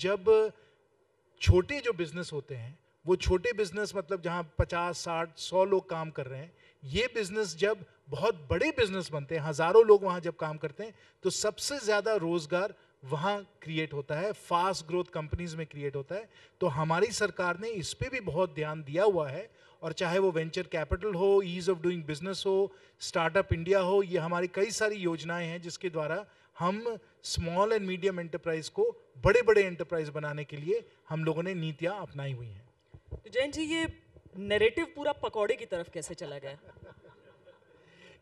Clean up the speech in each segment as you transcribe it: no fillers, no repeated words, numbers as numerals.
जब छोटे जो बिजनेस होते हैं, वो छोटे बिजनेस मतलब जहाँ 50, 60, 100 लोग काम कर रहे हैं, ये बिजनेस जब बहुत बड़े बिजनेस बनते हैं, हजारों लोग वहाँ जब काम करते हैं, तो सबसे ज़्यादा रोजगार वहाँ क्रिएट होता है, फास्ट ग्रोथ कंपनीज में क्रिएट होता है। तो हमारी सरकार ने इस पे भी बहुत ध्यान दिया हुआ है, और चाहे वो वेंचर कैपिटल हो, ईज ऑफ डूइंग बिजनेस हो, स्टार्टअप इंडिया हो, ये हमारी कई सारी योजनाएं हैं जिसके द्वारा हम स्मॉल एंड मीडियम एंटरप्राइज को बड़े बड़े एंटरप्राइज बनाने के लिए हम लोगों ने नीतियां अपनाई हुई हैं। तो जैन जी, ये नैरेटिव पूरा पकौड़े की तरफ कैसे चला गया?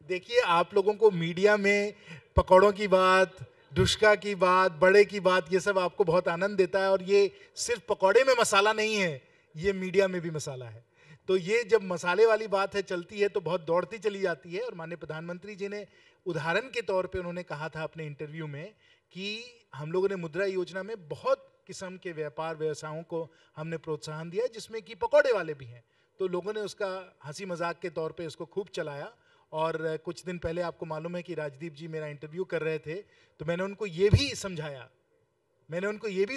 देखिए, आप लोगों को मीडिया में पकौड़ों की बात, डुस्का की बात, बड़े की बात, ये सब आपको बहुत आनंद देता है, और ये सिर्फ पकौड़े में मसाला नहीं है, ये मीडिया में भी मसाला है। तो ये जब मसाले वाली बात है चलती है तो बहुत दौड़ती चली जाती है। और माननीय प्रधानमंत्री जी ने उदाहरण के तौर पे उन्होंने कहा था अपने इंटरव्यू में कि हम लोगों ने मुद्रा योजना में बहुत किस्म के व्यापार व्यवसायों को हमने प्रोत्साहन दिया, जिसमें कि पकौड़े वाले भी हैं। तो लोगों ने उसका हंसी मजाक के तौर पे उसको खूब चलाया। और कुछ दिन पहले आपको मालूम है कि राजदीप जी मेरा इंटरव्यू कर रहे थे, तो मैंने उनको ये भी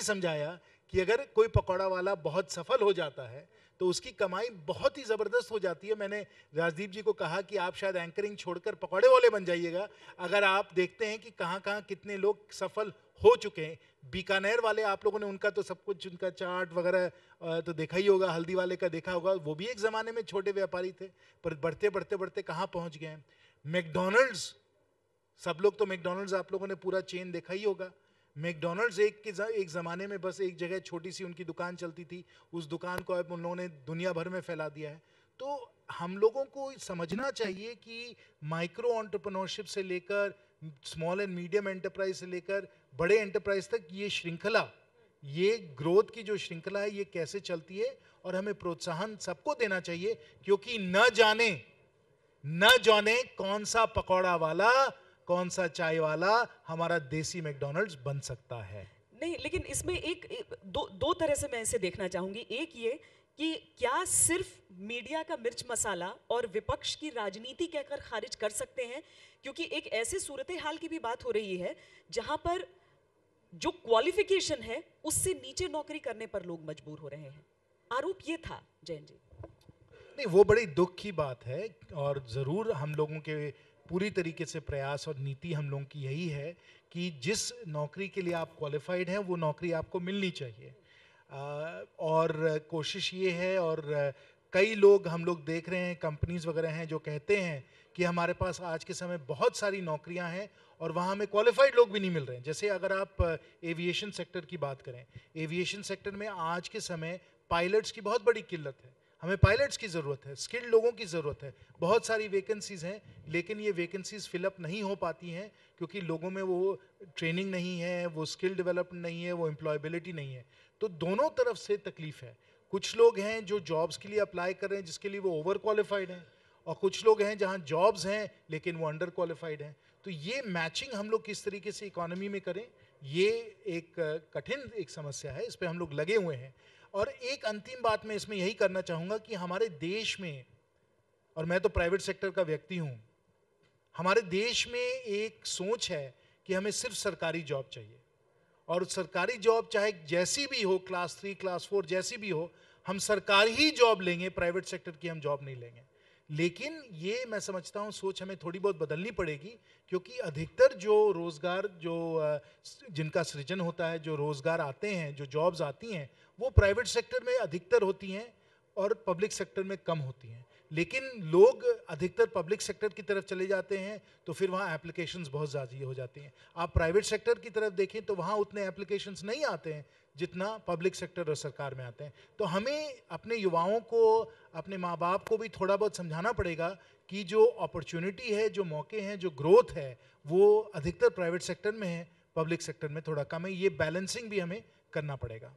समझाया कि अगर कोई पकौड़ा वाला बहुत सफल हो जाता है तो उसकी कमाई बहुत ही ज़बरदस्त हो जाती है। मैंने राजदीप जी को कहा कि आप शायद एंकरिंग छोड़कर पकौड़े वाले बन जाइएगा। अगर आप देखते हैं कि कहाँ कहाँ कितने लोग सफल हो चुके हैं। बीकानेर वाले, आप लोगों ने उनका तो सब कुछ, उनका चाट वगैरह तो देखा ही होगा, हल्दी वाले का देखा होगा। वो भी एक ज़माने में छोटे व्यापारी थे, पर बढ़ते बढ़ते बढ़ते कहाँ पहुँच गए हैं। मैकडॉनल्ड्स, सब लोग तो मैकडॉनल्ड्स आप लोगों ने पूरा चेन देखा ही होगा। मैकडॉनल्ड्स एक ज़माने में बस एक जगह छोटी सी उनकी दुकान चलती थी, उस दुकान को अब उन लोगों ने दुनिया भर में फैला दिया है। तो हम लोगों को समझना चाहिए कि माइक्रो एंटरप्रेन्योरशिप से लेकर स्मॉल एंड मीडियम एंटरप्राइज से लेकर बड़े एंटरप्राइज तक ये श्रृंखला, ये ग्रोथ की जो श्रृंखला है, ये कैसे चलती है, और हमें प्रोत्साहन सबको देना चाहिए, क्योंकि न जाने कौन सा पकौड़ा वाला, कौन सा चाय वाला हमारा देसी मैकडॉनल्ड्स बन सकता है। नहीं, लेकिन इसमें दो तरह से मैं इसे देखना चाहूंगी। एक ये कि क्या सिर्फ मीडिया का मिर्च मसाला और विपक्ष की राजनीति कहकर खारिज कर सकते हैं, क्योंकि एक ऐसे सूरत हाल की भी बात हो रही है जहां पर जो क्वालिफिकेशन है उससे नीचे नौकरी करने पर लोग मजबूर हो रहे हैं। आरोप ये था जैन जी। नहीं, वो बड़ी दुख की बात है, और जरूर हम लोगों के पूरी तरीके से प्रयास और नीति हम लोगों की यही है कि जिस नौकरी के लिए आप क्वालिफाइड हैं वो नौकरी आपको मिलनी चाहिए। और कोशिश ये है, और कई लोग हम लोग देख रहे हैं, कंपनीज वगैरह हैं जो कहते हैं कि हमारे पास आज के समय बहुत सारी नौकरियां हैं और वहाँ हमें क्वालिफाइड लोग भी नहीं मिल रहे हैं। जैसे अगर आप एविएशन सेक्टर की बात करें, एविएशन सेक्टर में आज के समय पायलट्स की बहुत बड़ी किल्लत है। हमें पायलट्स की ज़रूरत है, स्किल्ड लोगों की ज़रूरत है। बहुत सारी वैकेंसीज़ हैं, लेकिन ये वैकेंसीज़ फिलअप नहीं हो पाती हैं क्योंकि लोगों में वो ट्रेनिंग नहीं है, वो स्किल डेवलपमेंट नहीं है, वो एम्प्लॉयबिलिटी नहीं है। तो दोनों तरफ से तकलीफ है। कुछ लोग हैं जो जॉब्स के लिए अप्लाई कर रहे हैं जिसके लिए वो ओवर क्वालिफाइड हैं, और कुछ लोग हैं जहां जॉब्स हैं लेकिन वो अंडर क्वालिफाइड हैं। तो ये मैचिंग हम लोग किस तरीके से इकोनॉमी में करें, ये एक कठिन एक समस्या है, इस पर हम लोग लगे हुए हैं। और एक अंतिम बात मैं इसमें यही करना चाहूँगा कि हमारे देश में, और मैं तो प्राइवेट सेक्टर का व्यक्ति हूँ, हमारे देश में एक सोच है कि हमें सिर्फ सरकारी जॉब चाहिए, और सरकारी जॉब चाहे जैसी भी हो, क्लास 3 क्लास 4 जैसी भी हो, हम सरकारी ही जॉब लेंगे, प्राइवेट सेक्टर की हम जॉब नहीं लेंगे। लेकिन ये मैं समझता हूँ सोच हमें थोड़ी बहुत बदलनी पड़ेगी, क्योंकि अधिकतर जो रोज़गार जिनका सृजन होता है, जो रोज़गार आते हैं, जो जॉब्स आती हैं, वो प्राइवेट सेक्टर में अधिकतर होती हैं और पब्लिक सेक्टर में कम होती हैं। लेकिन लोग अधिकतर पब्लिक सेक्टर की तरफ चले जाते हैं तो फिर वहाँ एप्लीकेशंस बहुत ज़्यादा हो जाती हैं। आप प्राइवेट सेक्टर की तरफ देखें तो वहाँ उतने एप्लीकेशंस नहीं आते हैं जितना पब्लिक सेक्टर और सरकार में आते हैं। तो हमें अपने युवाओं को, अपने माँ बाप को भी थोड़ा बहुत समझाना पड़ेगा कि जो अपॉर्चुनिटी है, जो मौके हैं, जो ग्रोथ है, वो अधिकतर प्राइवेट सेक्टर में है, पब्लिक सेक्टर में थोड़ा कम है। ये बैलेंसिंग भी हमें करना पड़ेगा।